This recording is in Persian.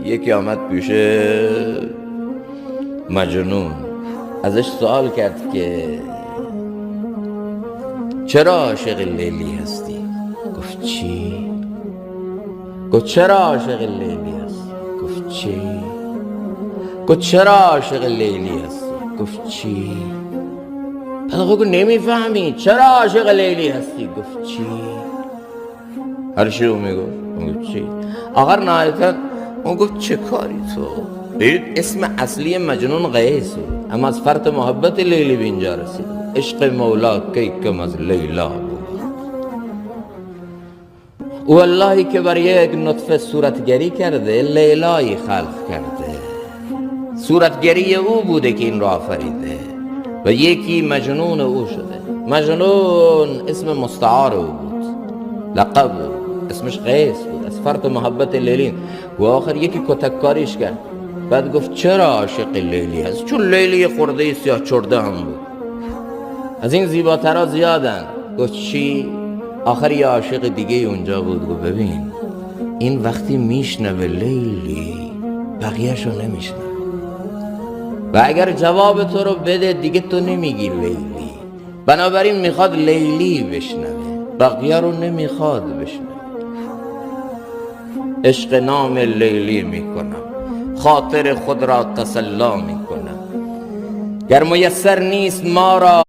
یکی آمد پیش مجنون، ازش سوال کرد که چرا عاشق لیلی هستی؟ گفت چی؟ گفت چرا عاشق لیلی هستی؟ گفت چی؟ گفت چرا عاشق لیلی هستی؟ گفت چی؟ بعد گفت نمیفهمی چرا عاشق لیلی هستی؟ گفت چی؟ هر چی رو میگفت. اون گفت چی؟ آخر نهایتا اون گفت چه کاری تو؟ ببین اسم اصلی مجنون قیس بود، اما از فرط محبت لیلی به اینجا رسید. عشق مولا کی کم از لیلا بود. او اللهی که بر یک نطفه صورتگری کرده لیلایی خلق کرده. صورتگری او بوده که این را آفریده و یکی مجنون او شده. مجنون اسم مستعار او بود، لقب بود، اسمش قیس بود، از فرط محبت لیلی. و آخر یکی کتککاریش کرد. بعد گفت چرا عاشق لیلی هست؟ چون لیلی خورده سیاه چرده هم بود. از این زیباترها زیادن. گفت چی؟ آخر یه عاشق دیگه اونجا بود. گفت ببین این وقتی میشنوه لیلی بقیهشو نمیشنوه، و اگر جواب تو رو بده دیگه تو نمیگی لیلی، بنابراین میخواد لیلی بشنوه، بقیه رو نمیخواد بشنوه. عشق نام لیلی میکنم، خاطر خود را تسلا میکنم. گر میسر نیست ما را